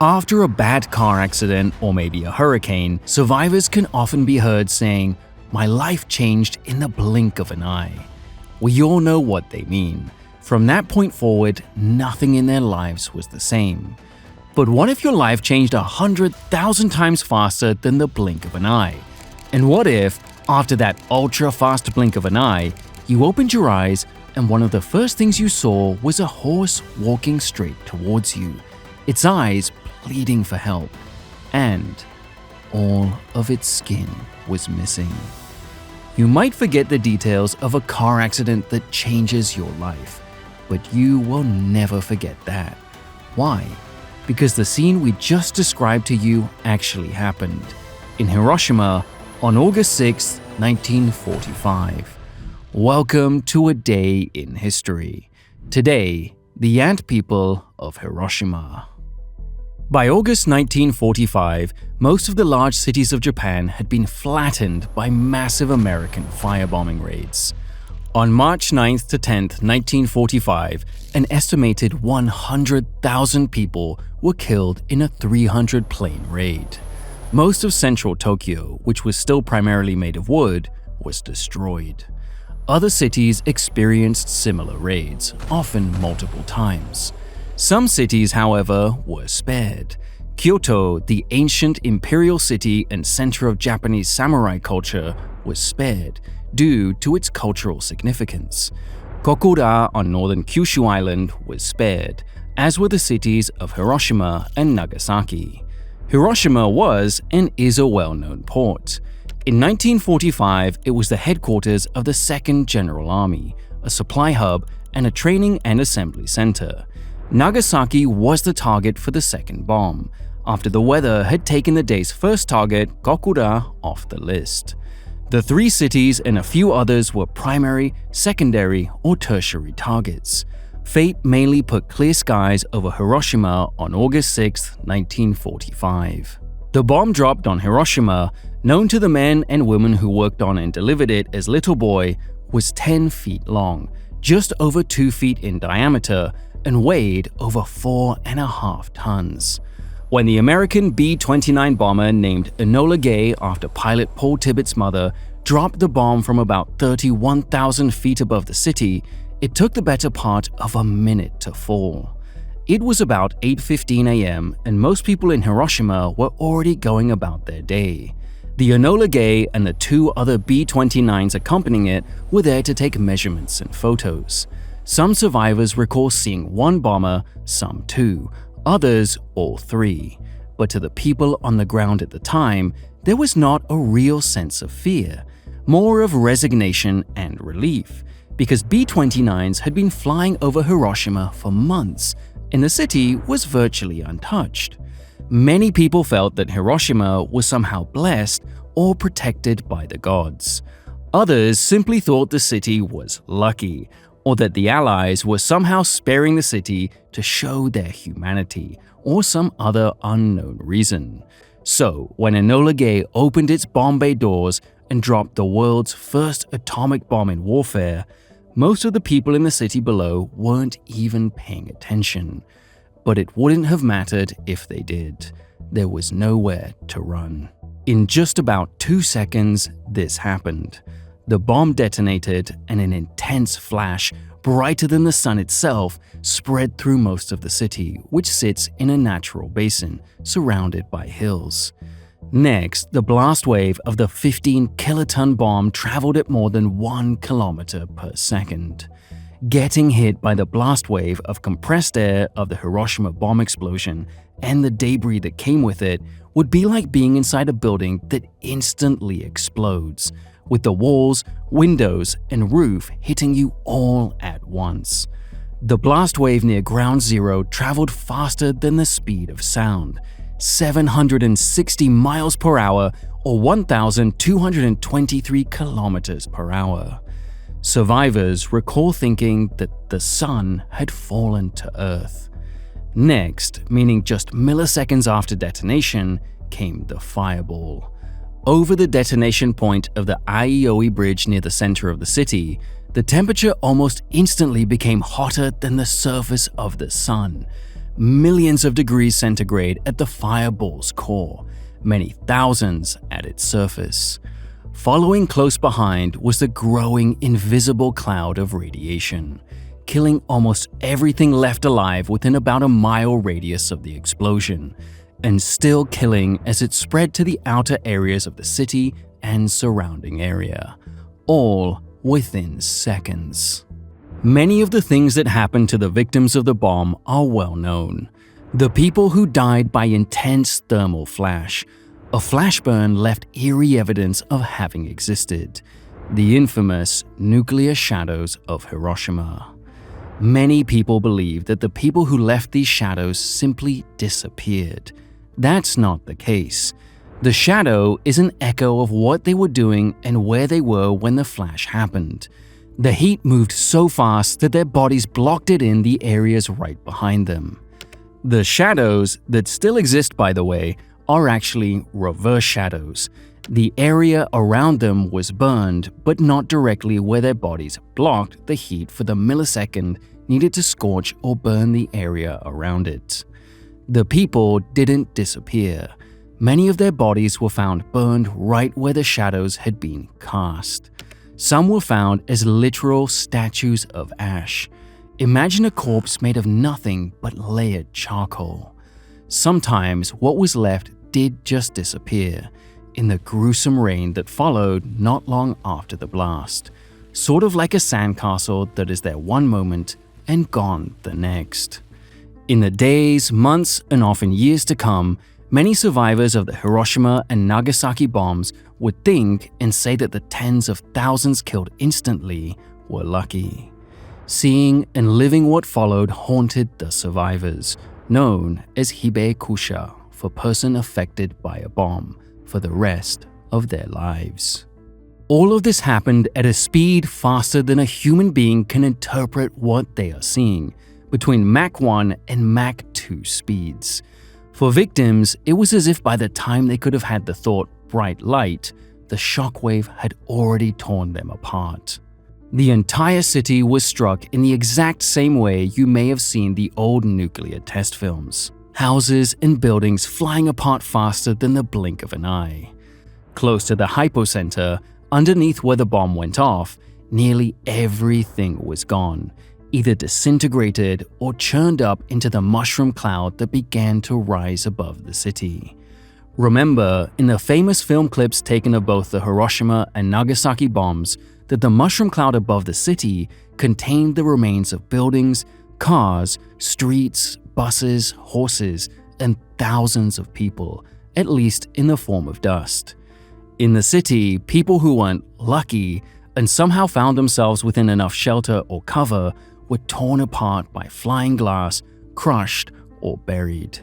After a bad car accident or maybe a hurricane, survivors can often be heard saying, "My life changed in the blink of an eye." We all know what they mean. From that point forward, nothing in their lives was the same. But what if your life changed 100,000 times faster than the blink of an eye? And what if, after that ultra-fast blink of an eye, you opened your eyes and one of the first things you saw was a horse walking straight towards you, its eyes pleading for help, and all of its skin was missing? You might forget the details of a car accident that changes your life, but you will never forget that. Why? Because the scene we just described to you actually happened in Hiroshima on August 6, 1945. Welcome to a day in history. Today, the ant people of Hiroshima. By August 1945, most of the large cities of Japan had been flattened by massive American firebombing raids. On March 9th to 10th, 1945, an estimated 100,000 people were killed in a 300-plane raid. Most of central Tokyo, which was still primarily made of wood, was destroyed. Other cities experienced similar raids, often multiple times. Some cities, however, were spared. Kyoto, the ancient imperial city and center of Japanese samurai culture, was spared due to its cultural significance. Kokura on northern Kyushu Island was spared, as were the cities of Hiroshima and Nagasaki. Hiroshima was and is a well-known port. In 1945, it was the headquarters of the 2nd General Army, a supply hub, and a training and assembly center. Nagasaki was the target for the second bomb, after the weather had taken the day's first target, Kokura, off the list. The three cities and a few others were primary, secondary, or tertiary targets. Fate mainly put clear skies over Hiroshima on August 6, 1945. The bomb dropped on Hiroshima, known to the men and women who worked on and delivered it as Little Boy, was 10 feet long, just over 2 feet in diameter, and weighed over 4.5 tons. When the American B-29 bomber named Enola Gay after pilot Paul Tibbetts' mother dropped the bomb from about 31,000 feet above the city, it took the better part of a minute to fall. It was about 8:15 a.m. and most people in Hiroshima were already going about their day. The Enola Gay and the two other B-29s accompanying it were there to take measurements and photos. Some survivors recall seeing one bomber, some two, others all three. But to the people on the ground at the time, there was not a real sense of fear, more of resignation and relief, because B-29s had been flying over Hiroshima for months, and the city was virtually untouched. Many people felt that Hiroshima was somehow blessed or protected by the gods. Others simply thought the city was lucky, or that the Allies were somehow sparing the city to show their humanity, or some other unknown reason. So, when Enola Gay opened its bomb bay doors and dropped the world's first atomic bomb in warfare, most of the people in the city below weren't even paying attention. But it wouldn't have mattered if they did. There was nowhere to run. In just about 2 seconds, this happened. The bomb detonated, and an intense flash, brighter than the sun itself, spread through most of the city, which sits in a natural basin, surrounded by hills. Next, the blast wave of the 15-kiloton bomb traveled at more than 1 kilometer per second. Getting hit by the blast wave of compressed air of the Hiroshima bomb explosion and the debris that came with it would be like being inside a building that instantly explodes, with the walls, windows, and roof hitting you all at once. The blast wave near ground zero traveled faster than the speed of sound, 760 miles per hour or 1,223 kilometers per hour. Survivors recall thinking that the sun had fallen to Earth. Next, meaning just milliseconds after detonation, came the fireball. Over the detonation point of the Aioi Bridge near the center of the city, the temperature almost instantly became hotter than the surface of the sun. millions of degrees centigrade at the fireball's core, many thousands at its surface. Following close behind was the growing invisible cloud of radiation, killing almost everything left alive within about a mile radius of the explosion, and still killing as it spread to the outer areas of the city and surrounding area, all within seconds. Many of the things that happened to the victims of the bomb are well known. The people who died by intense thermal flash. A flash burn left eerie evidence of having existed. The infamous nuclear shadows of Hiroshima. Many people believe that the people who left these shadows simply disappeared. That's not the case. The shadow is an echo of what they were doing and where they were when the flash happened. The heat moved so fast that their bodies blocked it in the areas right behind them. The shadows that still exist, by the way, are actually reverse shadows. The area around them was burned, but not directly where their bodies blocked the heat for the millisecond needed to scorch or burn the area around it. The people didn't disappear. Many of their bodies were found burned right where the shadows had been cast. Some were found as literal statues of ash. Imagine a corpse made of nothing but layered charcoal. Sometimes what was left did just disappear in the gruesome rain that followed not long after the blast, sort of like a sandcastle that is there one moment and gone the next. In the days, months, and often years to come, many survivors of the Hiroshima and Nagasaki bombs would think and say that the tens of thousands killed instantly were lucky. Seeing and living what followed haunted the survivors, known as hibakusha for person affected by a bomb, for the rest of their lives. All of this happened at a speed faster than a human being can interpret what they are seeing, between Mach 1 and Mach 2 speeds. For victims, it was as if by the time they could have had the thought bright light, the shockwave had already torn them apart. The entire city was struck in the exact same way you may have seen the old nuclear test films. Houses and buildings flying apart faster than the blink of an eye. Close to the hypocenter, underneath where the bomb went off, nearly everything was gone, either disintegrated or churned up into the mushroom cloud that began to rise above the city. Remember, in the famous film clips taken of both the Hiroshima and Nagasaki bombs, that the mushroom cloud above the city contained the remains of buildings, cars, streets, buses, horses, and thousands of people, at least in the form of dust. In the city, people who weren't lucky and somehow found themselves within enough shelter or cover were torn apart by flying glass, crushed, or buried.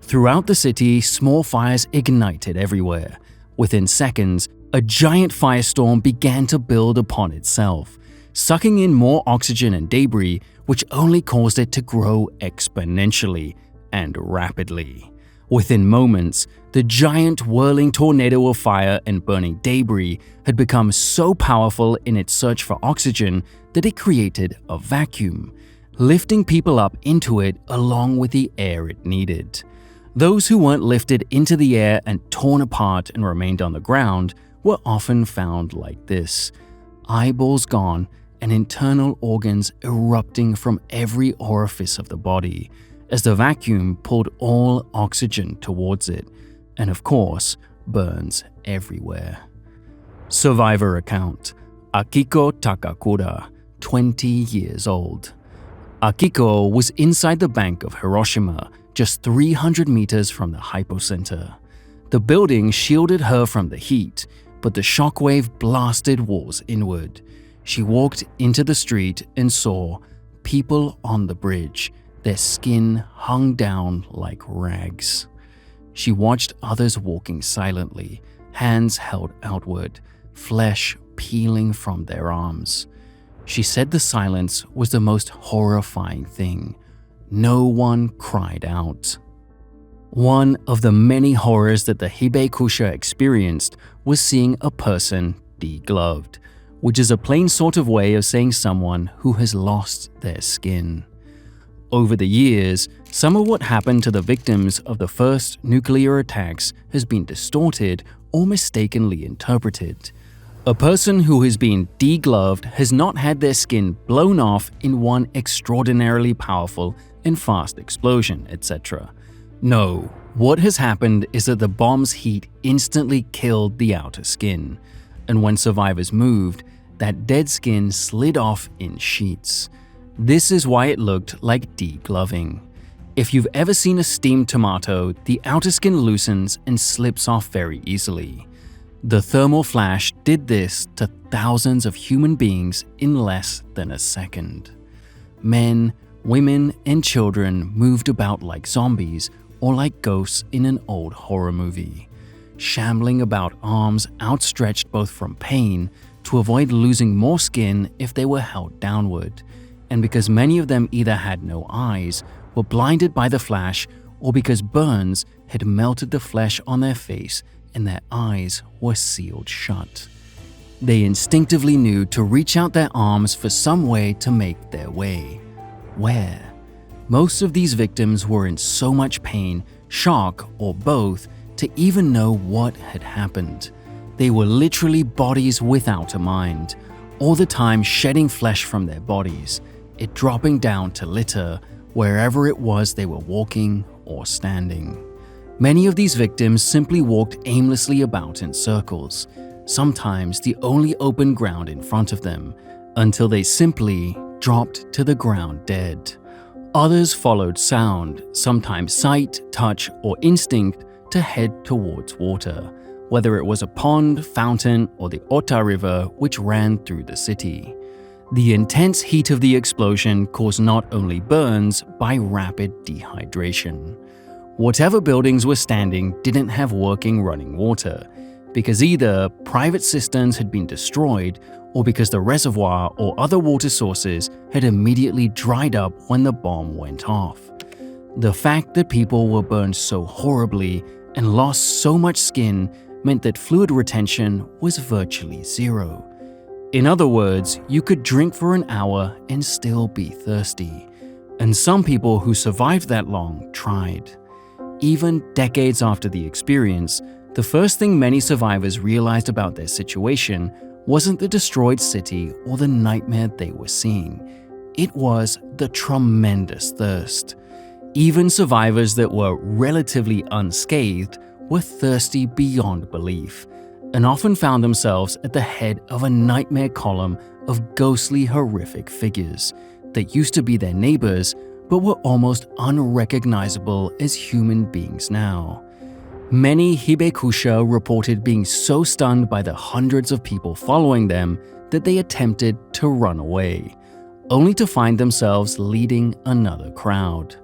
Throughout the city, small fires ignited everywhere. Within seconds, a giant firestorm began to build upon itself, sucking in more oxygen and debris, which only caused it to grow exponentially and rapidly. Within moments, the giant whirling tornado of fire and burning debris had become so powerful in its search for oxygen that it created a vacuum, lifting people up into it along with the air it needed. Those who weren't lifted into the air and torn apart and remained on the ground were often found like this: eyeballs gone and internal organs erupting from every orifice of the body, as the vacuum pulled all oxygen towards it, and of course, burns everywhere. Survivor account: Akiko Takakura, 20 years old. Akiko was inside the bank of Hiroshima, just 300 meters from the hypocenter. The building shielded her from the heat, but the shockwave blasted walls inward. She walked into the street and saw people on the bridge, their skin hung down like rags. She watched others walking silently, hands held outward, flesh peeling from their arms. She said the silence was the most horrifying thing. No one cried out. One of the many horrors that the hibakusha experienced was seeing a person degloved, which is a plain sort of way of saying someone who has lost their skin. Over the years, some of what happened to the victims of the first nuclear attacks has been distorted or mistakenly interpreted. A person who has been degloved has not had their skin blown off in one extraordinarily powerful and fast explosion, etc. No, what has happened is that the bomb's heat instantly killed the outer skin, and when survivors moved, that dead skin slid off in sheets. This is why it looked like degloving. If you've ever seen a steamed tomato, the outer skin loosens and slips off very easily. The thermal flash did this to thousands of human beings in less than a second. Men, women, and children moved about like zombies or like ghosts in an old horror movie, shambling about, arms outstretched both from pain to avoid losing more skin if they were held downward, and because many of them either had no eyes, were blinded by the flash, or because burns had melted the flesh on their face and their eyes were sealed shut. They instinctively knew to reach out their arms for some way to make their way. Where? Most of these victims were in so much pain, shock, or both to even know what had happened. They were literally bodies without a mind, all the time shedding flesh from their bodies, it dropping down to litter wherever it was they were walking or standing. Many of these victims simply walked aimlessly about in circles, sometimes the only open ground in front of them, until they simply dropped to the ground dead. Others followed sound, sometimes sight, touch, or instinct, to head towards water, whether it was a pond, fountain, or the Ota River which ran through the city. The intense heat of the explosion caused not only burns by rapid dehydration. Whatever buildings were standing didn't have working running water, because either private cisterns had been destroyed or because the reservoir or other water sources had immediately dried up when the bomb went off. The fact that people were burned so horribly and lost so much skin meant that fluid retention was virtually zero. In other words, you could drink for an hour and still be thirsty. And some people who survived that long tried. Even decades after the experience, the first thing many survivors realized about their situation wasn't the destroyed city or the nightmare they were seeing. It was the tremendous thirst. Even survivors that were relatively unscathed were thirsty beyond belief, and often found themselves at the head of a nightmare column of ghostly, horrific figures that used to be their neighbors but were almost unrecognizable as human beings now. Many Hibekusha reported being so stunned by the hundreds of people following them that they attempted to run away, only to find themselves leading another crowd.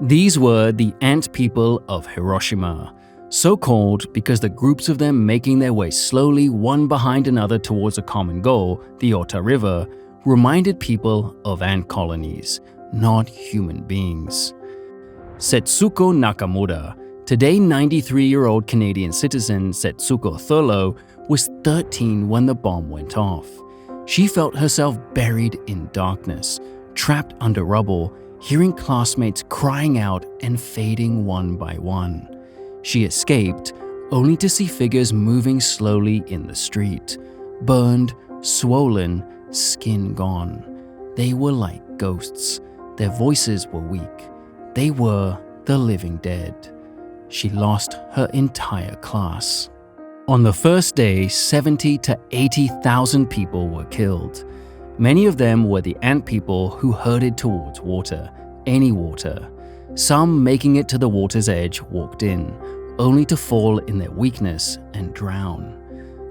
These were the ant people of Hiroshima, so called because the groups of them making their way slowly one behind another towards a common goal, the Ota River, reminded people of ant colonies, not human beings. Setsuko Nakamura, today 93-year-old Canadian citizen Setsuko Thurlow, was 13 when the bomb went off. She felt herself buried in darkness, trapped under rubble, hearing classmates crying out and fading one by one. She escaped, only to see figures moving slowly in the street, burned, swollen, skin gone. They were like ghosts. Their voices were weak. They were the living dead. She lost her entire class. On the first day, 70 to 80,000 people were killed. Many of them were the ant people who herded towards water, any water. Some, making it to the water's edge, walked in, only to fall in their weakness and drown.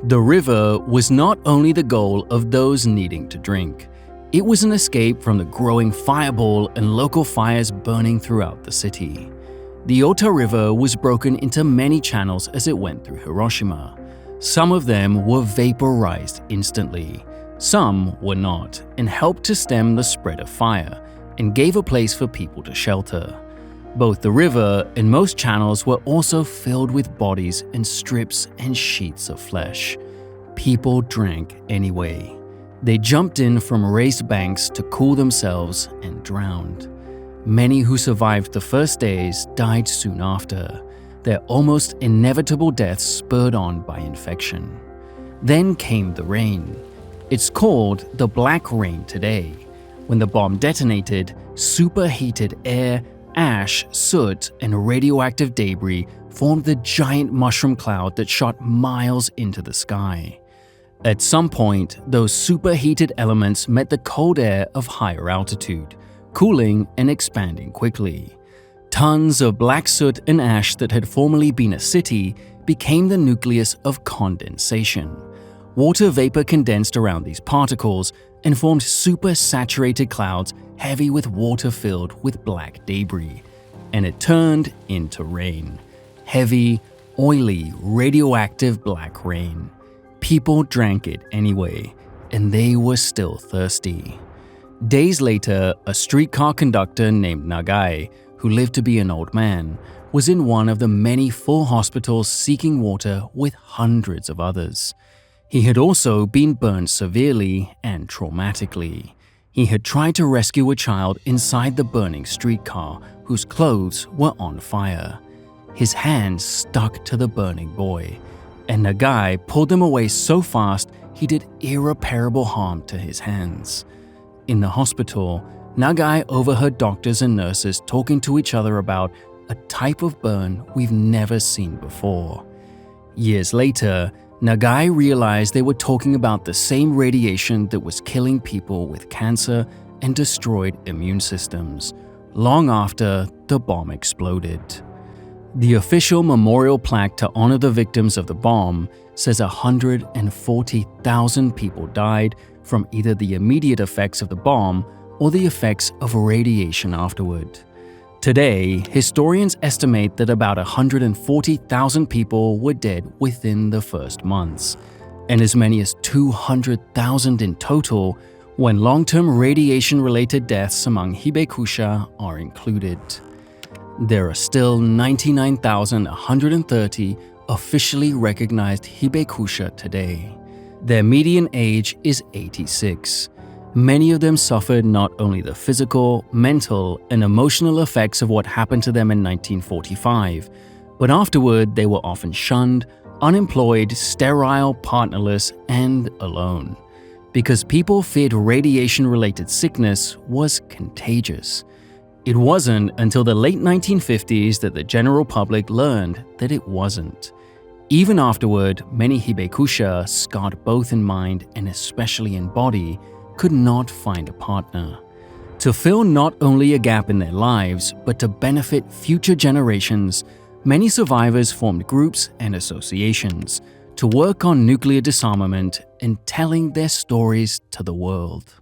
The river was not only the goal of those needing to drink. It was an escape from the growing fireball and local fires burning throughout the city. The Ota River was broken into many channels as it went through Hiroshima. Some of them were vaporized instantly. Some were not, and helped to stem the spread of fire, and gave a place for people to shelter. Both the river and most channels were also filled with bodies and strips and sheets of flesh. People drank anyway. They jumped in from raised banks to cool themselves and drowned. Many who survived the first days died soon after, their almost inevitable deaths spurred on by infection. Then came the rain. It's called the Black Rain today. When the bomb detonated, superheated air, ash, soot, and radioactive debris formed the giant mushroom cloud that shot miles into the sky. At some point, those superheated elements met the cold air of higher altitude, cooling and expanding quickly. Tons of black soot and ash that had formerly been a city became the nucleus of condensation. Water vapor condensed around these particles and formed super-saturated clouds heavy with water filled with black debris, and it turned into rain. Heavy, oily, radioactive black rain. People drank it anyway, and they were still thirsty. Days later, a streetcar conductor named Nagai, who lived to be an old man, was in one of the many full hospitals seeking water with hundreds of others. He had also been burned severely and traumatically. He had tried to rescue a child inside the burning streetcar whose clothes were on fire. His hands stuck to the burning boy, and Nagai pulled them away so fast he did irreparable harm to his hands. In the hospital, Nagai overheard doctors and nurses talking to each other about a type of burn we've never seen before. Years later, Nagai realized they were talking about the same radiation that was killing people with cancer and destroyed immune systems, long after the bomb exploded. The official memorial plaque to honor the victims of the bomb says 140,000 people died from either the immediate effects of the bomb or the effects of radiation afterward. Today, historians estimate that about 140,000 people were dead within the first months, and as many as 200,000 in total when long-term radiation-related deaths among Hibakusha are included. There are still 99,130 officially recognized Hibakusha today. Their median age is 86. Many of them suffered not only the physical, mental, and emotional effects of what happened to them in 1945, but afterward they were often shunned, unemployed, sterile, partnerless, and alone. Because people feared radiation-related sickness was contagious. It wasn't until the late 1950s that the general public learned that it wasn't. Even afterward, many Hibakusha, scarred both in mind and especially in body, could not find a partner. To fill not only a gap in their lives, but to benefit future generations, many survivors formed groups and associations to work on nuclear disarmament and telling their stories to the world.